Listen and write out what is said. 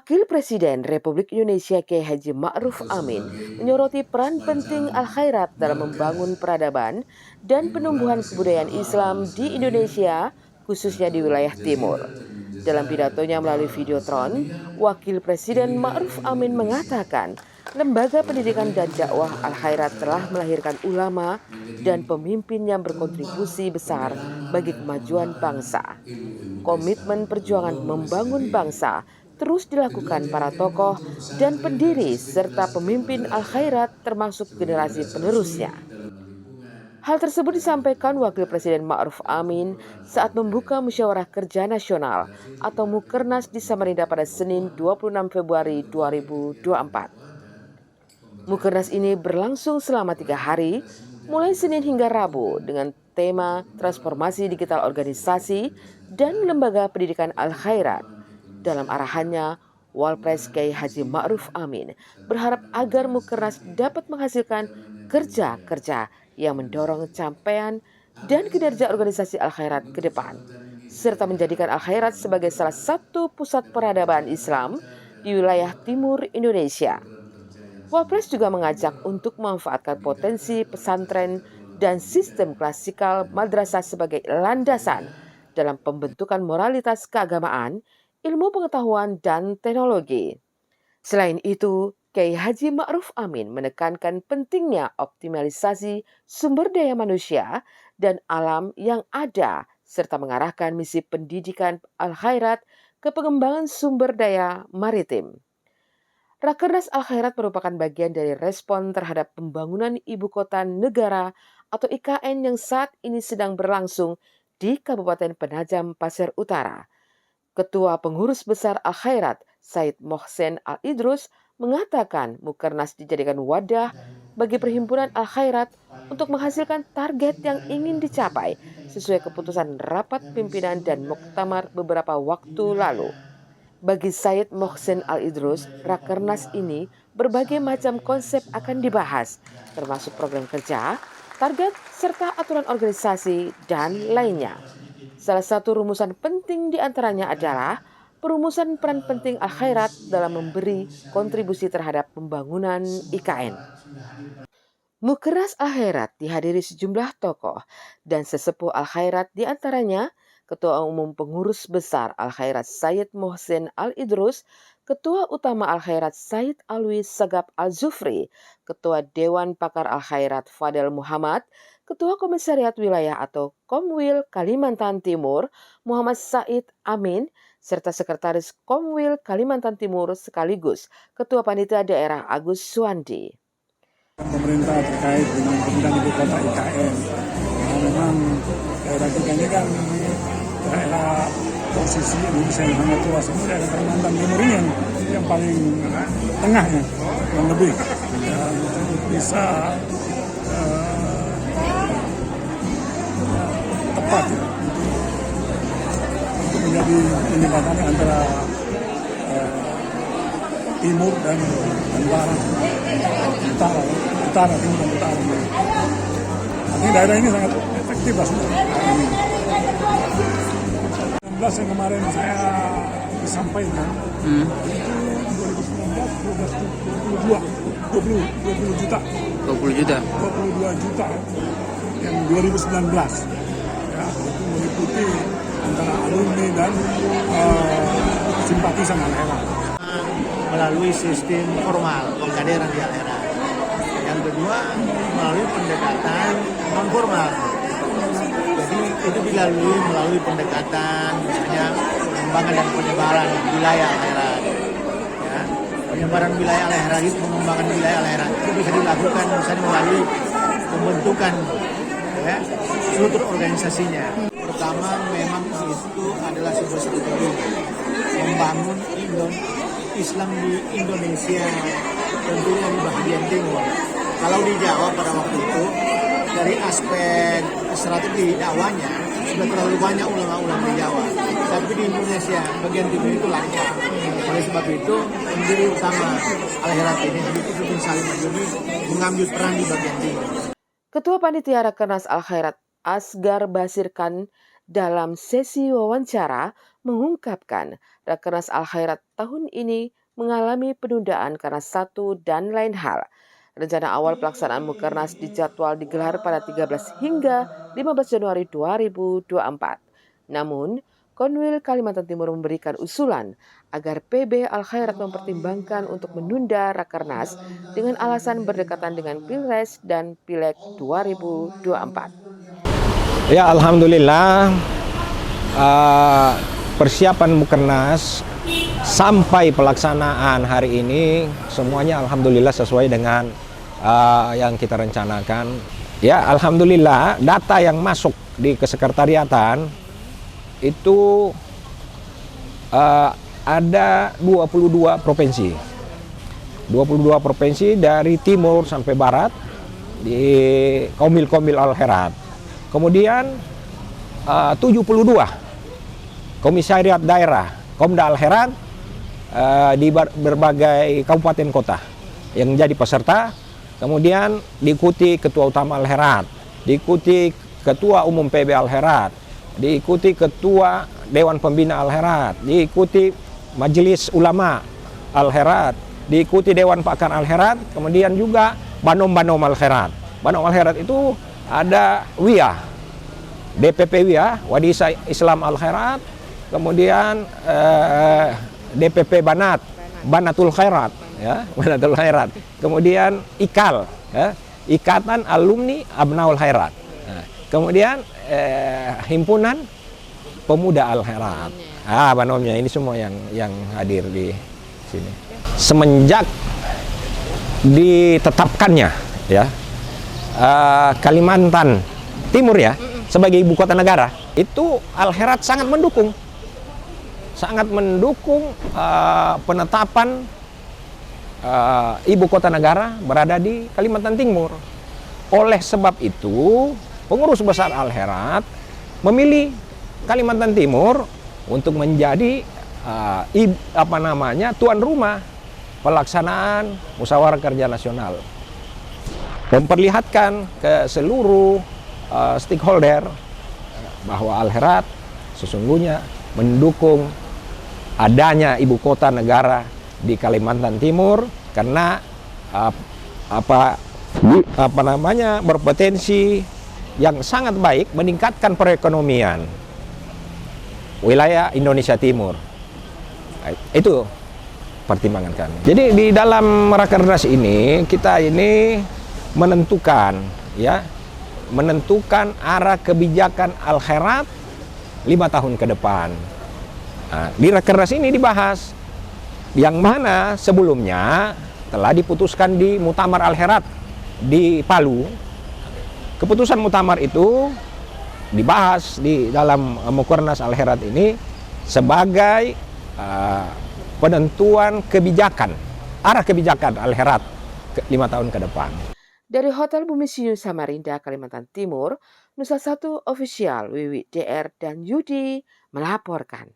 Wakil Presiden Republik Indonesia Kiai Haji Ma'ruf Amin menyoroti peran penting Al-Khairat dalam membangun peradaban dan penumbuhan kebudayaan Islam di Indonesia, khususnya di wilayah timur. Dalam pidatonya melalui videotron, Wakil Presiden Ma'ruf Amin mengatakan, lembaga pendidikan dan dakwah Al-Khairat telah melahirkan ulama dan pemimpin yang berkontribusi besar bagi kemajuan bangsa. Komitmen perjuangan membangun bangsa terus dilakukan para tokoh dan pendiri serta pemimpin Al-Khairat termasuk generasi penerusnya. Hal tersebut disampaikan Wakil Presiden Ma'ruf Amin saat membuka Musyawarah Kerja Nasional atau Mukernas di Samarinda pada Senin 26 Februari 2024. Mukernas ini berlangsung selama 3 hari, mulai Senin hingga Rabu dengan tema transformasi digital organisasi dan lembaga pendidikan Al-Khairat. Dalam arahannya, Walpres Kiai Haji Ma'ruf Amin berharap agar Mukernas dapat menghasilkan kerja-kerja yang mendorong capaian dan kinerja organisasi Al-Khairat ke depan, serta menjadikan Al-Khairat sebagai salah satu pusat peradaban Islam di wilayah timur Indonesia. Wapres juga mengajak untuk memanfaatkan potensi pesantren dan sistem klasikal madrasah sebagai landasan dalam pembentukan moralitas keagamaan, ilmu pengetahuan, dan teknologi. Selain itu, Kiai Haji Ma'ruf Amin menekankan pentingnya optimalisasi sumber daya manusia dan alam yang ada, serta mengarahkan misi pendidikan Al-Khairat ke pengembangan sumber daya maritim. Rakernas Al-Khairat merupakan bagian dari respon terhadap pembangunan ibu kota negara atau IKN yang saat ini sedang berlangsung di Kabupaten Penajam Pasir Utara. Ketua Pengurus Besar Al-Khairat, Said Mohsen Al-Idrus, mengatakan Mukernas dijadikan wadah bagi perhimpunan Al-Khairat untuk menghasilkan target yang ingin dicapai sesuai keputusan rapat pimpinan dan muktamar beberapa waktu lalu. Bagi Said Mohsen Al-Idrus, Rakernas ini berbagai macam konsep akan dibahas, termasuk program kerja, target, serta aturan organisasi, dan lainnya. Salah satu rumusan penting diantaranya adalah perumusan peran penting Al-Khairat dalam memberi kontribusi terhadap pembangunan IKN. Mukernas Al-Khairat dihadiri sejumlah tokoh dan sesepuh Al-Khairat, diantaranya Ketua Umum Pengurus Besar Al-Khairat Said Mohsen Al-Idrus, Ketua Utama Al-Khairat Said Alwi Sagap Al-Zufri, Ketua Dewan Pakar Al-Khairat Fadel Muhammad, Ketua Komisariat Wilayah atau Komwil Kalimantan Timur Muhammad Said Amin, serta Sekretaris Komwil Kalimantan Timur sekaligus Ketua Panitia Daerah Agus Suwandi. Pemerintah terkait dengan pemindahan ibu kota IKN, memang daerah kita ini kan daerah posisi Indonesia yang sangat luas. Ini daerah Kalimantan Timur ini yang paling tengahnya, yang lebih bisa tepat ya, untuk menjadi jembatannya antara timur dan barat, utara, timur dan utara. Artinya daerah ini sangat efektif lah sudah. 16 yang kemarin saya disampaikan, itu 2019 20 juta. 22 juta yang 2019. Ya, itu meliputi antara alumni dan simpatisan Al-Khairat. Melalui sistem formal pengkaderan di Al-Khairat. Yang kedua melalui pendekatan non formal. Jadi itu dilalui melalui pendekatan misalnya pengembangan dan penyebaran wilayah Al-Khairat. Ya, penyebaran wilayah Al-Khairat itu pengembangan wilayah Al-Khairat itu bisa dilakukan misalnya melalui pembentukan ya, struktur organisasinya. Pertama memang itu adalah sebuah strategi membangun Islam di Indonesia, tentunya di bagian timur. Kalau di Jawa pada waktu itu, dari aspek strategi dakwahnya, sudah terlalu banyak ulama-ulama di Jawa. Tapi di Indonesia, bagian timur itu lancar. Oleh sebab itu, pendiri utama Al-Khairat ini, Habib Salim Majuni, mengambil peran di bagian timur. Ketua Panitia Rakernas Al-Khairat Asgar Basir Khan dalam sesi wawancara mengungkapkan Rakernas Al-Khairat tahun ini mengalami penundaan karena satu dan lain hal. Rencana awal pelaksanaan Mukernas dijadwal digelar pada 13 hingga 15 Januari 2024. Namun, Konwil Kalimantan Timur memberikan usulan agar PB Al-Khairat mempertimbangkan untuk menunda Rakernas dengan alasan berdekatan dengan Pilpres dan Pileg 2024. Ya, alhamdulillah persiapan Mukernas sampai pelaksanaan hari ini semuanya alhamdulillah sesuai dengan yang kita rencanakan. Ya, alhamdulillah data yang masuk di kesekretariatan itu ada 22 provinsi. 22 provinsi dari timur sampai barat di Komil Al-Khairat. Kemudian 72 komisariat daerah Komda Al-Khairat di berbagai kabupaten kota yang menjadi peserta. Kemudian diikuti Ketua Utama Al-Khairat, diikuti Ketua Umum PB Al-Khairat, diikuti Ketua Dewan Pembina Al-Khairat, diikuti Majelis Ulama Al-Khairat, diikuti Dewan Pakar Al-Khairat, kemudian juga Banom Al-Khairat. Banom Al-Khairat itu ada WIA, DPP WIA, Wadisa Islam Al-Khairat, kemudian DPP Banatul Khairat, ya, Banatul Khairat, kemudian IKAL, ya, Ikatan Alumni Abnaul Khairat, nah, kemudian Himpunan Pemuda Al-Khairat, banomnya ini semua yang hadir di sini. Semenjak ditetapkannya, ya, Kalimantan Timur ya sebagai ibu kota negara, itu Al-Khairat sangat mendukung penetapan ibu kota negara berada di Kalimantan Timur. Oleh sebab itu, pengurus besar Al-Khairat memilih Kalimantan Timur untuk menjadi tuan rumah pelaksanaan Musyawarah Kerja Nasional. Memperlihatkan ke seluruh stakeholder bahwa Al-Khairat sesungguhnya mendukung adanya ibu kota negara di Kalimantan Timur karena berpotensi yang sangat baik meningkatkan perekonomian wilayah Indonesia Timur. Itu pertimbangan kami. Jadi di dalam Rakernas ini kita ini menentukan arah kebijakan Al-Khairat 5 tahun ke depan. Nah, di Rakernas ini dibahas yang mana sebelumnya telah diputuskan di Muktamar Al-Khairat di Palu. Keputusan Muktamar itu dibahas di dalam Mukernas Al-Khairat ini sebagai penentuan kebijakan, arah kebijakan Al-Khairat 5 tahun ke depan. Dari Hotel Bumi Sinyu Samarinda, Kalimantan Timur, Nusa 1 Official, Wiwi DR dan Yudi melaporkan.